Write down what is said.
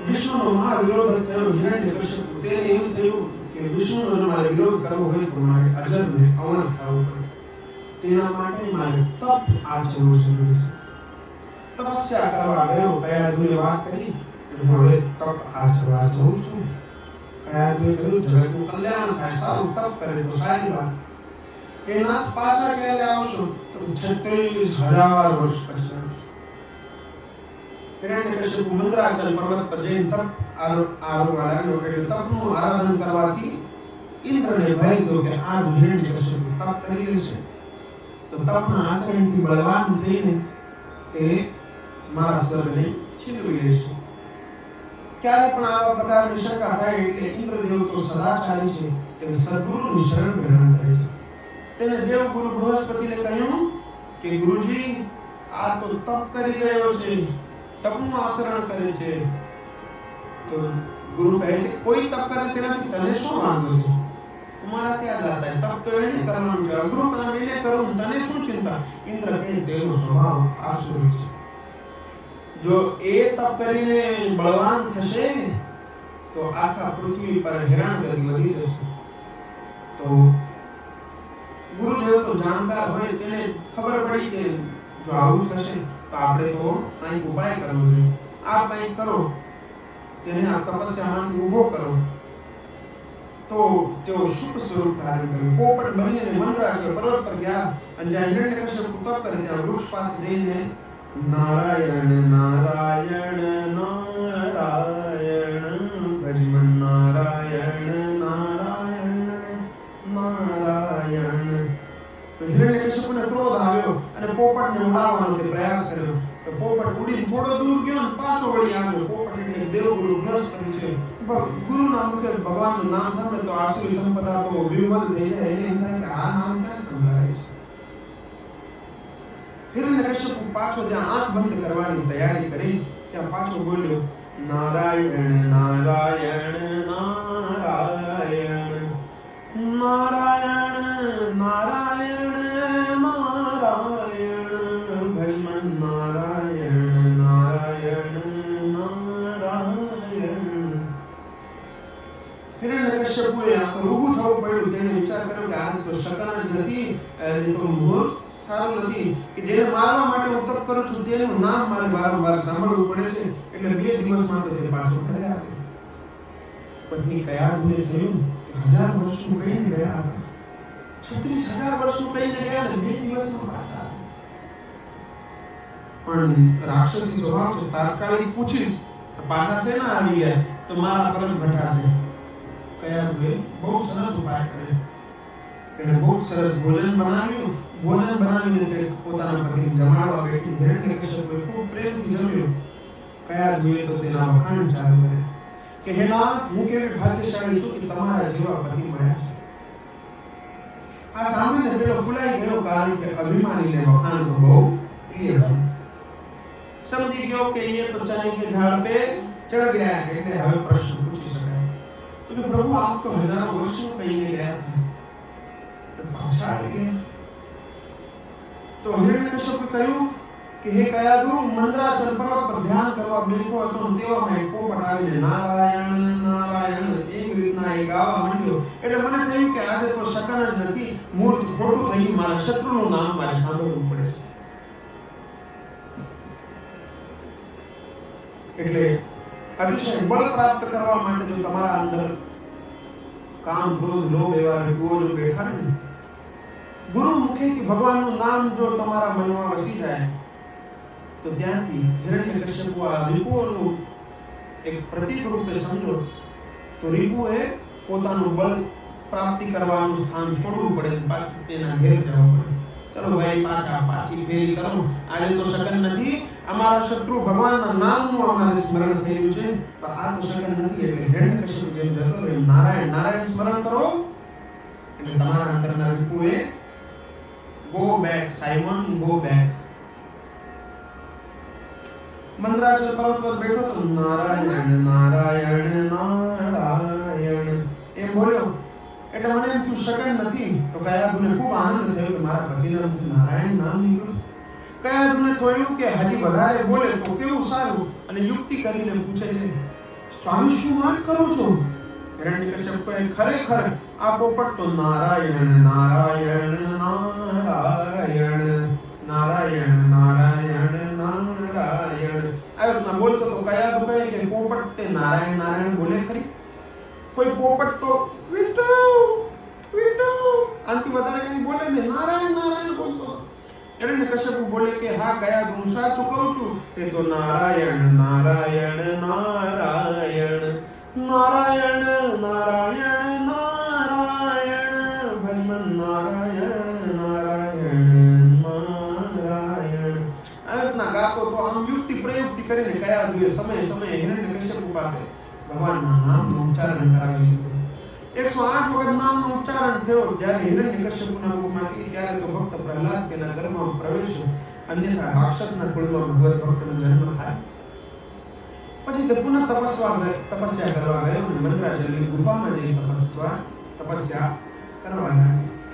વિષ્ણુનો મહાવિરોધ થયો હિરણ્યકશ્યપ તેને એવું થયું કે વિષ્ણુનો જો મારે વિરોધ કરવો હોય તો મારે અજર ને અમર થવું પડે. તેના માટે મારે તપ આચરવું જરૂરી છે. તપસ્યા કરવા ગયો. કયાધુએ વાત કરી હું હવે તપ આચરવા જઉં છું. કયાધુએ કહ્યું જગતનું કલ્યાણ થાય, સારું તપ કરે તો સારી વાત. એ નાથ પાછા ક્યારે આવશો? તો 36,000 વર્ષ પછી આવશો. હિરણ્યકશ્યપ મંદરાચલ પર્વત પર જઈને તપ આરોગવા લાગ્યો. એટલે તપનું આરાધન કરવાથી ઇન્દ્રને ભય થયો કે આ હિરણ્યકશ્યપ તપ કરી લેશે તો તપના આચરણથી બળવાન થઈને તે મારા સ્વર્ગને છીનવી લેશે. ક્યારે પણ આવા પ્રકારની શંકા થાય એટલે ઇન્દ્રદેવ તો સદાચારી છે, તે સદગુરુની શરણ ગ્રહણ કરે છે. તેને દેવગુરુ બૃહસ્પતિને કહ્યું કે ગુરુજી આ તો તપ કરી રહ્યો છે, તપનું આચરણ કરે છે. તો ગુરુ કહે છે કોઈ તપ કરે તેનાથી તને શું વાંધો છે? तुम्हारा क्या जाता है? तब तो એને કરવાનું છે, અઘરું કામ એને કરું, તને શું ચિંતા? ઇન્દ્ર કહે તેનો સ્વભાવ આસુરી છે. જો એ તપ કરીને બળવાન થશે તો આખા પૃથ્વી પર હેરાનગતિ વધી જશે. તો ગુરુદેવ તો જાણકાર હોય, તેને ખબર પડી કે જો આવું થશે તો આપણે તો કંઈક ઉપાય કરવો જોઈએ. આ કંઈક કરો, તેને આ તપસ્યામાંથી ઊભો કરો. તો તેઓ શુભ સ્વરૂપ ધારણ કર્યું. પોપટ બનીને મંદરાચલ પર્વત પર ગયા અને જ્યાં હિરણ્યકશ્યપ તપ કરે ત્યાં વૃક્ષ પાસે જઈને નારાયણ નારાયણ નારાયણ ભજમન નારાયણ નારાયણ નારાયણ. તો હિરણ્યકશ્યપને ક્રોધ આવ્યો અને પોપટને ઉડાવવાનો તે પ્રયાસ કર્યો. તો પોપટ ઉડીને થોડો દૂર ગયો અને પાછો વળી આવ્યો. પોપટ એટલે દેવગુરુ બૃહસ્પતિ છે. ગુરુના મુખે ભગવાનનું નામ સાંભળે તો આસુરી સંપદા તો વિવલ થઈ જાય. એને એમ થાય કે આ નામ ક્યાં સંભળાય છે. હિરણ્યકશ્યપ પાછો જ્યાં આંખ બંધ કરવાની તૈયારી કરી ત્યાં પાછો બોલ્યો નારાયણ નારાયણ નારાયણ નારાયણ નારાયણ નારાયણ ભજમન નારાયણ નારાયણ નારાયણ. હિરણ્યકશ્યપુએ રૂબરૂ થવું પડ્યું. તેને વિચાર કર્યો કે આજ તો શકન જ નથી, તો મુહૂર્ત સારું નથી કે જેને મારવા માટે હું તપ કરું છું તેનું નામ મારે વારંવાર સાંભળવું પડે છે. એટલે 2 દિવસમાં તો તે પાછો ઘરે આવ્યો. પત્ની કયાધુને થયું 1000 વર્ષનું કહીને ગયા હતા, 36,000 વર્ષનું કહીને ગયા ને 2 દિવસમાં પાછા આવ્યા. પણ રાક્ષસી સ્વભાવ છે, તાત્કાલિક પૂછીશ પાછા છે ના આવી ગયા તો મારા પરત ઘટાશે. કયાધુએ બહુ સરસ ઉપાય કર્યો. તેને બહુ સરસ ભોજન બનાવ્યું. ભોજન બનાવીને તે પોતાના પતિને જમાડવા બેઠી. હિરણ્યકશ્યપે ખૂબ પ્રેમથી જમ્યો. કયાધુએ તો તેના વખાણ ચાલુ કર્યા કે હે નાથ, હું કેવી ભાગ્યશાળી છું કે તમારા જેવા પતિ મળ્યા છે. આ સાંભળીને પેલો ફૂલાઈ ગયો, કારણ કે અભિમાનીને વખાણ તો બહુ પ્રિય હતા. સમજી ગયો કે એ તો ચને કે ઝાડ पे ચढ़ ગયા है, એટલે હવે પ્રશ્ન પૂછી શકાય. તો કે પ્રભુ આપ તો હજારો વર્ષો કહીને ગયા હતા, પાછા આવી ગયા. તો હિરણ્યકશ્યપે કહ્યું કે હે કયાધુ, મંદરાચલ પર્વત પર ધ્યાન કરવા બેઠો હતો અને તેવામાં એક પોપટ આવીને નારાયણ નારાયણ એક રીતના એ ગાવા માંડ્યો. એટલે મને થયું કે આજે તો શકન જ નથી, મૂર્ત ખોટું થયું, મારા શત્રુનું નામ મારે સાંભળવું પડે છે. એટલે અતિશય બળ પ્રાપ્ત કરવા માટે જો તમારા અંદર કામ ક્રોધ લોભ એવા રીપુઓ જો બેઠા ને, ગુરુ મુખેથી ભગવાનનું નામ જો તમારા મનમાં વસી જાય તો ત્યાંથી હિરણ્યકશ્યપુ આ રીપુઓનું એક પ્રતીક રૂપે સમજો તો રીપુએ પોતાનું બળ પ્રાપ્તિ કરવાનું સ્થાન છોડવું પડે, તેના ઘેર જવું પડે. ચલો ભાઈ પાછી ફેરી કરો, આજે તો શકન નથી, અમારા શત્રુ ભગવાનના નામનું અમારે સ્મરણ થયું છે, પણ આ તો શકન નથી. એટલે હિરણ્યકશ્યપુ જેમ જતો રહ્યો, નારાયણ નારાયણ સ્મરણ કરો એટલે તમારા અંદરના રીપુએ go back, Simon go back. Mandarachal પર્વત પર બેઠો તો નારાયણ નારાયણ નારાયણ એમ બોલ્યો. એટલે મને એમ થયું શકન નથી. તો કયાધુને ખૂબ આનંદ થયો કે મારા પતિના મુખે નારાયણ નામ નીકળ્યું. કયાધુને થયું કે હજી વધારે બોલે તો કેવું સારું, અને યુક્તિ કરીને પૂછે છે સ્વામી શું વાત કરો છો? હિરણ્યકશ્યપ કહે ખરેખર આ પોપટ તો નારાયણ નારાયણ નારાયણ નારાયણ નારાયણ નારાયણ આ રીતના બોલતો તો કયા તો કહે કે પોપટ તે નારાયણ નારાયણ બોલે ખરી? કોઈ પોપટ તો વિષ્ણુ વિષ્ણુ આનાથી વધારે કઈ બોલે ને નારાયણ નારાયણ બોલતો. હિરણ્યકશ્યપ બોલે કે હા કયા હું સાચું કહું છું તે તો નારાયણ નારાયણ નારાયણ નારાયણ નારાયણ નારાયણ ભજમન નારાયણ નારાયણ નારાયણ આ રીતના ગાતો તો આમ યુક્તિ પ્રયુક્તિ કરીને કયા જોઈએ સમય સમયે હિરણ્યકશ્યપ પાસે ભગવાનના નામનું ઉચ્ચારણ કરાવી લીધું. 108 વખત નામનું ઉચ્ચારણ થયો. જ્યારે હિરણ્યકશ્યપના મુખમાંથી ત્યારે તો ભક્ત પ્રહલાદ તેના ગર્ભમાં પ્રવેશ્યો, અન્યથા રાક્ષસના કુળમાં ભગવત ભક્તનો જન્મ થાય. પછી તે પુનઃ તપસ્યા કરવા ગયો અને મંદરાચલની ગુફામાં જઈ તપસ્યા કરવા લાગ્યો.